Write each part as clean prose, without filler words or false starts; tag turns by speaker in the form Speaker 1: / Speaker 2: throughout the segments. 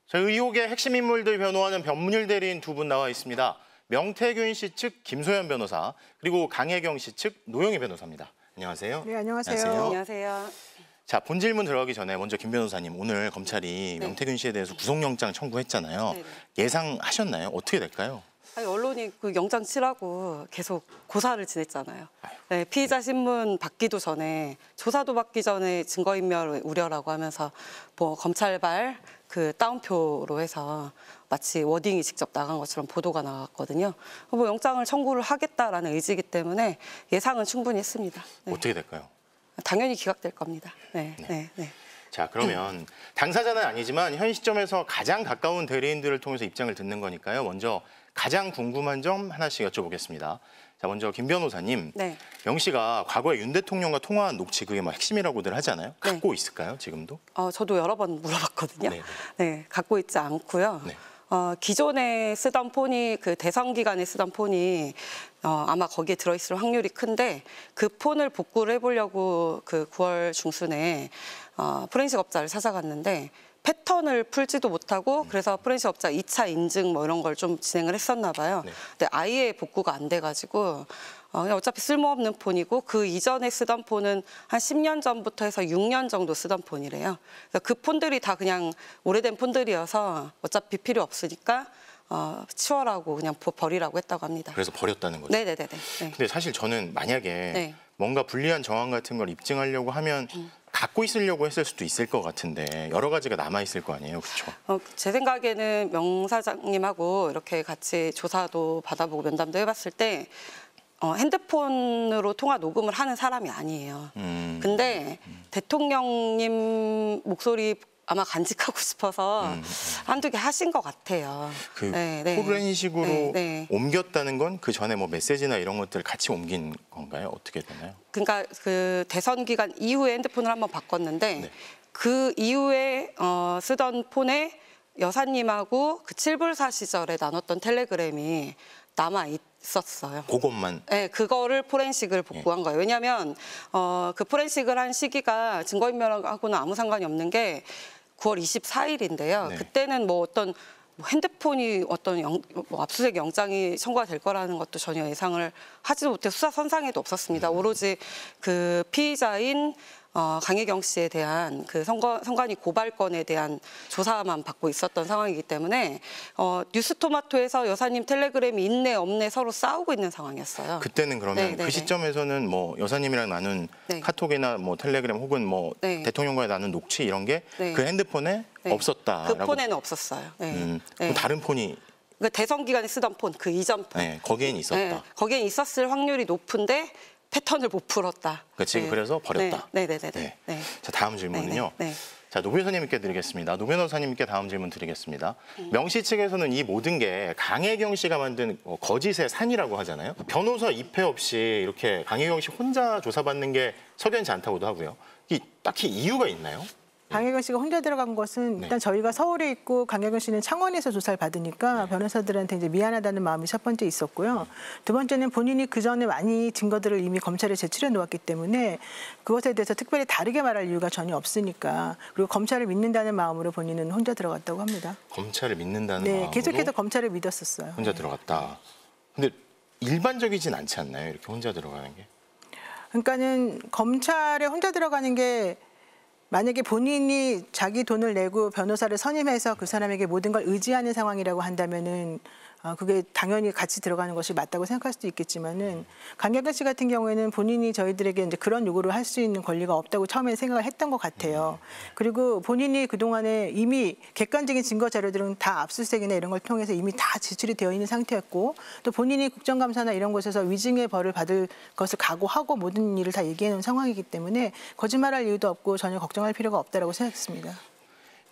Speaker 1: 자, 의혹의 핵심 인물들 변호하는 변문일 대리인 두 분 나와 있습니다. 명태균 씨 측 김소연 변호사, 그리고 강혜경 씨 측 노영희 변호사입니다. 안녕하세요.
Speaker 2: 네, 안녕하세요.
Speaker 3: 안녕하세요.
Speaker 1: 자, 본 질문 들어가기 전에 먼저 김 변호사님, 오늘 검찰이 명태균 씨에 대해서 구속영장 청구했잖아요.
Speaker 3: 네네.
Speaker 1: 예상하셨나요? 어떻게 될까요?
Speaker 3: 아니, 언론이 그 영장 치라고 계속 고사를 지냈잖아요. 네, 피의자 신문 받기도 전에, 조사도 받기 전에 증거인멸 우려라고 하면서 뭐 검찰발 그 따옴표로 해서 마치 워딩이 직접 나간 것처럼 보도가 나갔거든요. 뭐 영장을 청구를 하겠다라는 의지이기 때문에 예상은 충분히 했습니다. 네.
Speaker 1: 어떻게 될까요?
Speaker 3: 당연히 기각될 겁니다. 네.
Speaker 1: 자, 그러면 당사자는 아니지만 현 시점에서 가장 가까운 대리인들을 통해서 입장을 듣는 거니까요. 먼저 가장 궁금한 점 하나씩 여쭤보겠습니다. 자, 먼저 김 변호사님,
Speaker 3: 네.
Speaker 1: 명 씨가 과거에 윤 대통령과 통화한 녹취, 그게 뭐 핵심이라고들 하잖아요. 갖고 있을까요, 지금도?
Speaker 3: 저도 여러 번 물어봤거든요. 네, 갖고 있지 않고요.
Speaker 1: 네.
Speaker 3: 기존에 쓰던 폰이 그 대선 기간에 쓰던 폰이 아마 거기에 들어있을 확률이 큰데 그 폰을 복구를 해보려고 그 9월 중순에 포렌식 업자를 찾아갔는데 패턴을 풀지도 못하고 그래서 포렌식 업자 2차 인증 뭐 이런 걸 좀 진행을 했었나 봐요.
Speaker 1: 네.
Speaker 3: 근데 아예 복구가 안 돼가지고 어차피 쓸모없는 폰이고 그 이전에 쓰던 폰은 한 10년 전부터 해서 6년 정도 쓰던 폰이래요. 그래서 그 폰들이 다 그냥 오래된 폰들이어서 어차피 필요 없으니까 치워라고 그냥 버리라고 했다고 합니다.
Speaker 1: 그래서 버렸다는 거죠?
Speaker 3: 네네네. 네.
Speaker 1: 근데 사실 저는 만약에 뭔가 불리한 정황 같은 걸 입증하려고 하면 갖고 있으려고 했을 수도 있을 것 같은데 여러 가지가 남아있을 거 아니에요, 그렇죠?
Speaker 3: 제 생각에는 명 사장님하고 이렇게 같이 조사도 받아보고 면담도 해봤을 때 핸드폰으로 통화 녹음을 하는 사람이 아니에요. 근데 대통령님 목소리 아마 간직하고 싶어서 한두 개 하신 것 같아요.
Speaker 1: 그 포렌식으로 옮겼다는 건 그 전에 뭐 메시지나 이런 것들 같이 옮긴 건가요? 어떻게 되나요?
Speaker 3: 그러니까 그 대선 기간 이후에 핸드폰을 한번 바꿨는데 그 이후에 쓰던 폰에 여사님하고 그 7불사 시절에 나눴던 텔레그램이 남아 있었어요.
Speaker 1: 그것만?
Speaker 3: 네, 그거를 포렌식을 복구한 거예요. 왜냐하면 그 포렌식을 한 시기가 증거인멸하고는 아무 상관이 없는 게 9월 24일인데요. 그때는 뭐 어떤 핸드폰이 어떤 압수수색 영장이 청구가 될 거라는 것도 전혀 예상을 하지도 못해 수사 선상에도 없었습니다. 오로지 그 피의자인 강혜경 씨에 대한 그 선관위 고발건에 대한 조사만 받고 있었던 상황이기 때문에 뉴스토마토에서 여사님 텔레그램이 있네 없네 서로 싸우고 있는 상황이었어요.
Speaker 1: 그때는 그러면 그 시점에서는 뭐 여사님이랑 나눈 카톡이나 뭐 텔레그램 혹은 뭐 대통령과의 나눈 녹취 이런 게 그 핸드폰에 없었다라고?
Speaker 3: 그 폰에는 없었어요.
Speaker 1: 그럼 다른 폰이?
Speaker 3: 그 대선 기간에 쓰던 폰, 그 이전 폰.
Speaker 1: 거기엔 있었다.
Speaker 3: 거기엔 있었을 확률이 높은데 패턴을 못 풀었다.
Speaker 1: 그렇지, 그래서 버렸다. 자, 다음 질문은요. 자, 노 변호사님께 드리겠습니다. 노 변호사님께 다음 질문 드리겠습니다. 명 씨 측에서는 이 모든 게 강혜경 씨가 만든 거짓의 산이라고 하잖아요. 변호사 입회 없이 이렇게 강혜경 씨 혼자 조사받는 게 석연치 않다고도 하고요. 이 딱히 이유가 있나요?
Speaker 2: 강혜경 씨가 혼자 들어간 것은 일단 저희가 서울에 있고 강혜경 씨는 창원에서 조사를 받으니까 변호사들한테 이제 미안하다는 마음이 첫 번째 있었고요. 두 번째는 본인이 그 전에 많이 증거들을 이미 검찰에 제출해 놓았기 때문에 그것에 대해서 특별히 다르게 말할 이유가 전혀 없으니까, 그리고 검찰을 믿는다는 마음으로 본인은 혼자 들어갔다고 합니다.
Speaker 1: 검찰을 믿는다는 마음으로?
Speaker 2: 계속해서 검찰을 믿었었어요.
Speaker 1: 혼자 들어갔다. 근데 일반적이진 않지 않나요? 이렇게 혼자 들어가는 게?
Speaker 2: 그러니까는 검찰에 혼자 들어가는 게 만약에 본인이 자기 돈을 내고 변호사를 선임해서 그 사람에게 모든 걸 의지하는 상황이라고 한다면은 그게 당연히 같이 들어가는 것이 맞다고 생각할 수도 있겠지만은, 강혜경 씨 같은 경우에는 본인이 저희들에게 이제 그런 요구를 할 수 있는 권리가 없다고 처음에 생각을 했던 것 같아요. 그리고 본인이 그동안에 이미 객관적인 증거 자료들은 다 압수수색이나 이런 걸 통해서 이미 다 제출이 되어 있는 상태였고, 또 본인이 국정감사나 이런 곳에서 위증의 벌을 받을 것을 각오하고 모든 일을 다 얘기해 놓은 상황이기 때문에 거짓말할 이유도 없고 전혀 걱정할 필요가 없다라고 생각했습니다.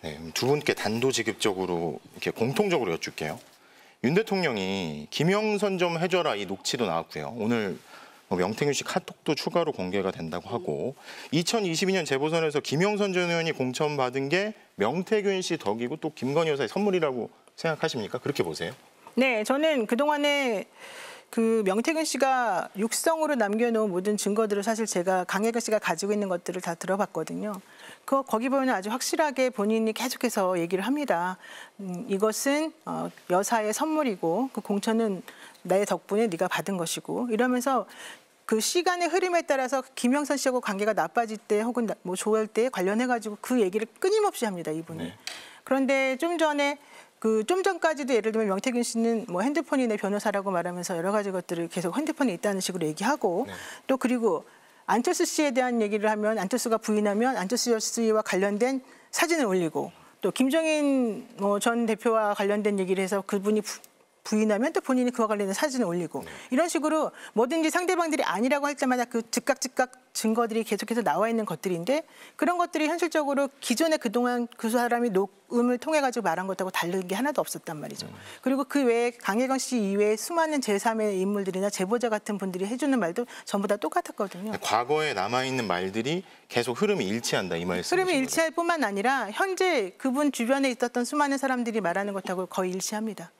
Speaker 1: 네, 두 분께 단도직입적으로 이렇게 공통적으로 여쭐게요. 윤 대통령이 김영선 좀 해줘라 이 녹취도 나왔고요. 오늘 명태균 씨 카톡도 추가로 공개가 된다고 하고, 2022년 재보선에서 김영선 전 의원이 공천받은 게 명태균 씨 덕이고 또 김건희 여사의 선물이라고 생각하십니까? 그렇게 보세요?
Speaker 2: 네, 저는 그동안에 그 명태균 씨가 육성으로 남겨놓은 모든 증거들을 사실 제가 강혜경 씨가 가지고 있는 것들을 다 들어봤거든요. 거기 보면 아주 확실하게 본인이 계속해서 얘기를 합니다. 이것은 여사의 선물이고 그 공천은 내 덕분에 네가 받은 것이고 이러면서 그 시간의 흐름에 따라서 김영선 씨하고 관계가 나빠질 때 혹은 뭐 좋을 때 관련해가지고 그 얘기를 끊임없이 합니다, 이분이.
Speaker 1: 네.
Speaker 2: 그런데 좀 전까지도 예를 들면 명태균 씨는 뭐 핸드폰이 내 변호사라고 말하면서 여러 가지 것들을 계속 핸드폰에 있다는 식으로 얘기하고
Speaker 1: 네.
Speaker 2: 또 그리고 안철수 씨에 대한 얘기를 하면 안철수가 부인하면 안철수 씨와 관련된 사진을 올리고 또 김종인 전 대표와 관련된 얘기를 해서 그분이 부인하면 또 본인이 그와 관련된 사진을 올리고 이런 식으로 뭐든지 상대방들이 아니라고 할 때마다 그 즉각 증거들이 계속해서 나와 있는 것들인데 그런 것들이 현실적으로 기존에 그동안 그 사람이 녹음을 통해 가지고 말한 것하고 다른 게 하나도 없었단 말이죠. 그리고 그 외에 강혜경 씨 이외에 수많은 제3의 인물들이나 제보자 같은 분들이 해주는 말도 전부 다 똑같았거든요.
Speaker 1: 과거에 남아있는 말들이 계속 흐름이 일치한다 이 말씀이신
Speaker 2: 흐름이
Speaker 1: 거죠?
Speaker 2: 일치할 뿐만 아니라 현재 그분 주변에 있었던 수많은 사람들이 말하는 것하고 거의 일치합니다.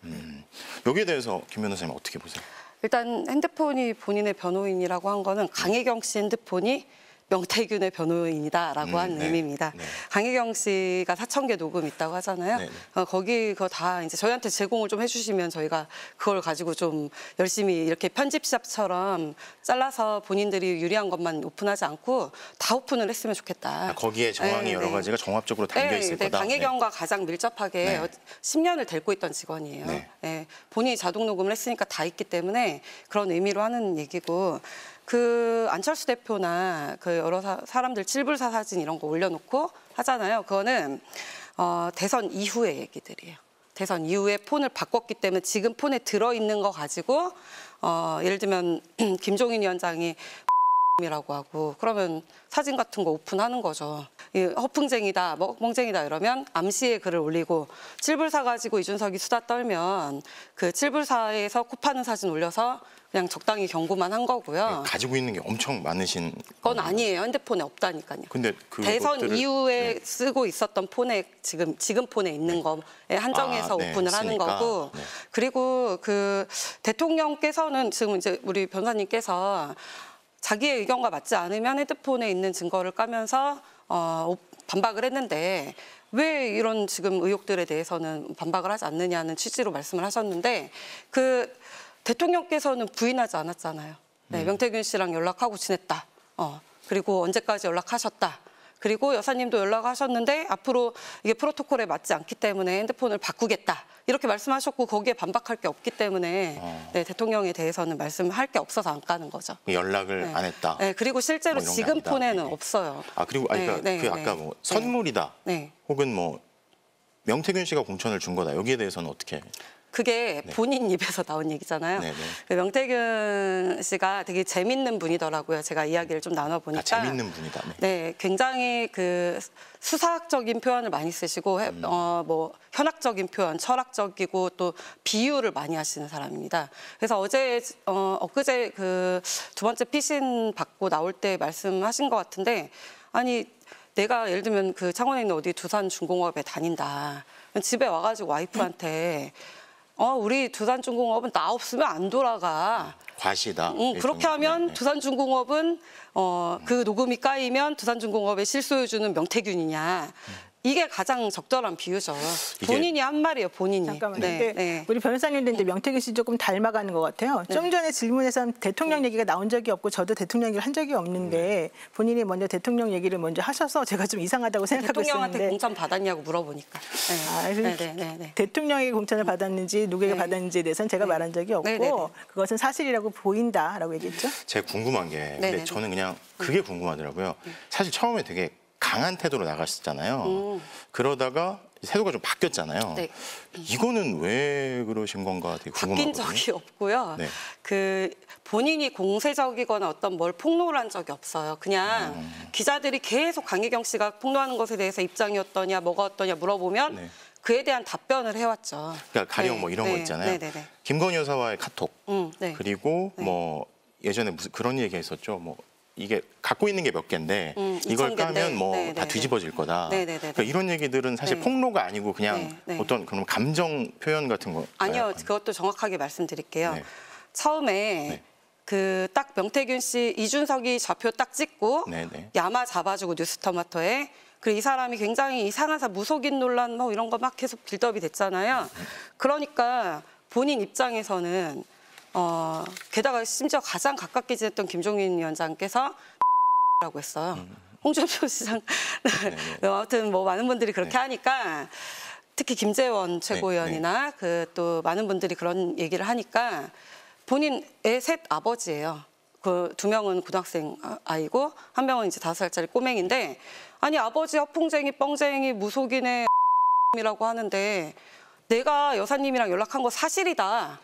Speaker 1: 여기에 대해서 김 변호사님 어떻게 보세요?
Speaker 3: 일단 핸드폰이 본인의 변호인이라고 한 거는 강혜경 씨 핸드폰이 명태균의 변호인이다라고 한
Speaker 1: 네.
Speaker 3: 의미입니다.
Speaker 1: 네.
Speaker 3: 강혜경 씨가 4,000개 녹음 있다고 하잖아요.
Speaker 1: 네.
Speaker 3: 거기 그거 다 이제 저희한테 제공을 좀 해주시면 저희가 그걸 가지고 좀 열심히 이렇게 편집샵처럼 잘라서 본인들이 유리한 것만 오픈하지 않고 다 오픈을 했으면 좋겠다.
Speaker 1: 거기에 정황이
Speaker 3: 네,
Speaker 1: 여러
Speaker 3: 네.
Speaker 1: 가지가 종합적으로 담겨 있을
Speaker 3: 네,
Speaker 1: 거다.
Speaker 3: 강혜경과 가장 밀접하게
Speaker 1: 네.
Speaker 3: 10년을 델고 있던 직원이에요.
Speaker 1: 네.
Speaker 3: 네, 본인이 자동 녹음을 했으니까 다 있기 때문에 그런 의미로 하는 얘기고 그 안철수 대표나 그 여러 사람들 칠불사 사진 이런 거 올려놓고 하잖아요. 그거는 대선 이후의 얘기들이에요. 대선 이후에 폰을 바꿨기 때문에 지금 폰에 들어있는 거 가지고 예를 들면 김종인 위원장이 이라고 하고 그러면 사진 같은 거 오픈하는 거죠. 허풍쟁이다, 멍쟁이다 이러면 암시의 글을 올리고 칠불사 가지고 이준석이 수다 떨면 그 칠불사에서 코 파는 사진 올려서 그냥 적당히 경고만 한 거고요.
Speaker 1: 가지고 있는 게 엄청 많으신
Speaker 3: 그건 아니에요. 핸드폰에 없다니까요.
Speaker 1: 근데 그
Speaker 3: 대선
Speaker 1: 것들을-
Speaker 3: 이후에 쓰고 있었던 폰에 지금 폰에 있는 거에 한정해서
Speaker 1: 네,
Speaker 3: 오픈을 하는
Speaker 1: 쓰니까.
Speaker 3: 거고
Speaker 1: 네.
Speaker 3: 그리고 그 대통령께서는 지금 이제 우리 변호사님께서 자기의 의견과 맞지 않으면 핸드폰에 있는 증거를 까면서 반박을 했는데 왜 이런 지금 의혹들에 대해서는 반박을 하지 않느냐는 취지로 말씀을 하셨는데 그 대통령께서는 부인하지 않았잖아요. 네, 명태균 씨랑 연락하고 지냈다. 그리고 언제까지 연락하셨다. 그리고 여사님도 연락하셨는데 앞으로 이게 프로토콜에 맞지 않기 때문에 핸드폰을 바꾸겠다. 이렇게 말씀하셨고 거기에 반박할 게 없기 때문에 네, 대통령에 대해서는 말씀할 게 없어서 안 까는 거죠.
Speaker 1: 연락을
Speaker 3: 네.
Speaker 1: 안 했다.
Speaker 3: 네, 그리고 실제로
Speaker 1: 뭐 이런 게
Speaker 3: 지금
Speaker 1: 아니다.
Speaker 3: 폰에는
Speaker 1: 네.
Speaker 3: 없어요.
Speaker 1: 그리고 그러니까
Speaker 3: 네,
Speaker 1: 그
Speaker 3: 네,
Speaker 1: 아까
Speaker 3: 네.
Speaker 1: 뭐 선물이다.
Speaker 3: 네.
Speaker 1: 혹은 뭐 명태균 씨가 공천을 준 거다. 여기에 대해서는 어떻게?
Speaker 3: 그게 본인 입에서 나온 얘기잖아요.
Speaker 1: 네, 네.
Speaker 3: 그 명태균 씨가 되게 재밌는 분이더라고요. 제가 이야기를 좀 나눠보니까.
Speaker 1: 재밌는 분이다. 네.
Speaker 3: 네, 굉장히 그 수사학적인 표현을 많이 쓰시고 뭐 현학적인 표현, 철학적이고 또 비유를 많이 하시는 사람입니다. 그래서 엊그제 그 두 번째 피신 받고 나올 때 말씀하신 것 같은데 아니 내가 예를 들면 그 창원에 있는 어디 두산중공업에 다닌다. 집에 와가지고 와이프한테 우리 두산중공업은 나 없으면 안 돌아가.
Speaker 1: 과시다.
Speaker 3: 그렇게 하면
Speaker 1: 네.
Speaker 3: 두산중공업은 그 녹음이 까이면 두산중공업의 실소유주는 명태균이냐. 이게 가장 적절한 비유죠. 본인이 한 말이에요, 본인이.
Speaker 2: 잠깐만요.
Speaker 3: 네,
Speaker 2: 근데
Speaker 3: 네.
Speaker 2: 우리 변호사님도 이제 명태균 씨 조금 닮아가는 것 같아요. 좀 전에 질문에서 대통령 얘기가 나온 적이 없고 저도 대통령 얘기를 한 적이 없는데 본인이 먼저 대통령 얘기를 먼저 하셔서 제가 좀 이상하다고 생각하고
Speaker 3: 대통령한테
Speaker 2: 있었는데
Speaker 3: 공천 받았냐고 물어보니까. 네.
Speaker 2: 대통령이 공천을 받았는지 누구에게
Speaker 3: 네.
Speaker 2: 받았는지에 대해서는 제가 말한 적이 없고
Speaker 3: 네, 네, 네.
Speaker 2: 그것은 사실이라고 보인다라고 얘기했죠.
Speaker 1: 제가 궁금한 게 근데
Speaker 3: 네네.
Speaker 1: 저는 그냥 그게 궁금하더라고요. 사실 처음에 되게 강한 태도로 나갔었잖아요. 그러다가 태도가 좀 바뀌었잖아요.
Speaker 3: 네.
Speaker 1: 이거는 왜 그러신 건가 되게
Speaker 3: 바뀐
Speaker 1: 궁금하거든요.
Speaker 3: 적이 없고요.
Speaker 1: 네.
Speaker 3: 그 본인이 공세적이거나 어떤 뭘 폭로를 한 적이 없어요. 그냥 기자들이 계속 강혜경 씨가 폭로하는 것에 대해서 입장이 어떠냐, 뭐가 어떠냐 물어보면
Speaker 1: 네.
Speaker 3: 그에 대한 답변을 해왔죠.
Speaker 1: 그러니까 가령
Speaker 3: 네,
Speaker 1: 뭐 이런
Speaker 3: 네,
Speaker 1: 거 있잖아요.
Speaker 3: 네, 네.
Speaker 1: 김건희 여사와의 카톡
Speaker 3: 네.
Speaker 1: 그리고
Speaker 3: 네.
Speaker 1: 뭐 예전에 무슨 그런 얘기 했었죠. 뭐 이게 갖고 있는 게 몇 개인데 이걸
Speaker 3: 2,000 개인데.
Speaker 1: 까면 뭐
Speaker 3: 네,
Speaker 1: 다
Speaker 3: 네,
Speaker 1: 뒤집어질 거다.
Speaker 3: 네, 네, 네,
Speaker 1: 그러니까 이런 얘기들은 사실
Speaker 3: 네.
Speaker 1: 폭로가 아니고 그냥
Speaker 3: 네, 네.
Speaker 1: 어떤 그런 감정 표현 같은 거.
Speaker 3: 아니요, 그것도 정확하게 말씀드릴게요.
Speaker 1: 네.
Speaker 3: 처음에
Speaker 1: 네.
Speaker 3: 그 딱 명태균 씨, 이준석이 좌표 딱 찍고
Speaker 1: 네, 네.
Speaker 3: 야마 잡아주고 뉴스토마토에 그리고 이 사람이 굉장히 이상하사 무속인 논란 뭐 이런 거 막 계속 빌드업이 됐잖아요. 그러니까 본인 입장에서는 게다가 심지어 가장 가깝게 지냈던 김종인 위원장께서 라고 했어요. 홍준표 시장 아무튼 뭐 많은 분들이 그렇게 하니까 특히 김재원 최고위원이나 그 또 많은 분들이 그런 얘기를 하니까 본인 애 셋 아버지예요. 그 2명은 고등학생 아이고 1명은 이제 5살짜리 꼬맹인데 아니 아버지 허풍쟁이 뻥쟁이 무속인의 이라고 하는데 내가 여사님이랑 연락한 거 사실이다.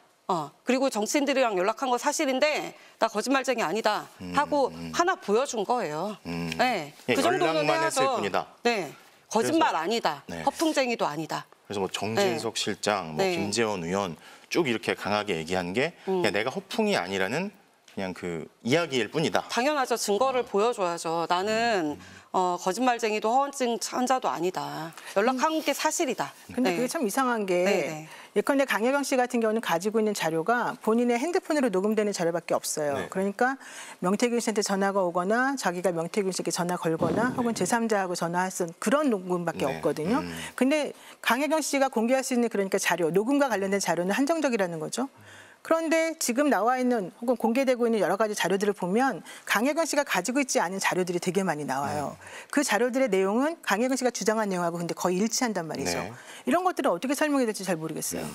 Speaker 3: 그리고 정치인들이랑 연락한 거 사실인데 나 거짓말쟁이 아니다 하고 하나 보여준 거예요. 네, 그 정도는
Speaker 1: 연락만 했을
Speaker 3: 해야죠.
Speaker 1: 뿐이다.
Speaker 3: 네, 거짓말 아니다.
Speaker 1: 네.
Speaker 3: 허풍쟁이도 아니다.
Speaker 1: 그래서 뭐 정진석 실장, 뭐
Speaker 3: 네.
Speaker 1: 김재원 의원 쭉 이렇게 강하게 얘기한 게 그냥 내가 허풍이 아니라는 그냥 그 이야기일 뿐이다.
Speaker 3: 당연하죠. 증거를 보여줘야죠. 나는 거짓말쟁이도 허언증 환자도 아니다. 연락한 게 사실이다.
Speaker 2: 근데
Speaker 3: 네.
Speaker 2: 그게 참 이상한 게
Speaker 3: 네.
Speaker 2: 예컨대 강혜경 씨 같은 경우는 가지고 있는 자료가 본인의 핸드폰으로 녹음되는 자료밖에 없어요.
Speaker 1: 네.
Speaker 2: 그러니까 명태균 씨한테 전화가 오거나 자기가 명태균 씨에게 전화 걸거나 혹은 제3자하고 전화했던 그런 녹음밖에
Speaker 1: 네.
Speaker 2: 없거든요. 근데 강혜경 씨가 공개할 수 있는 그러니까 자료, 녹음과 관련된 자료는 한정적이라는 거죠. 그런데 지금 나와 있는 혹은 공개되고 있는 여러 가지 자료들을 보면 강혜경 씨가 가지고 있지 않은 자료들이 되게 많이 나와요. 그 자료들의 내용은 강혜경 씨가 주장한 내용하고 근데 거의 일치한단 말이죠.
Speaker 1: 네.
Speaker 2: 이런 것들을 어떻게 설명해야 될지 잘 모르겠어요.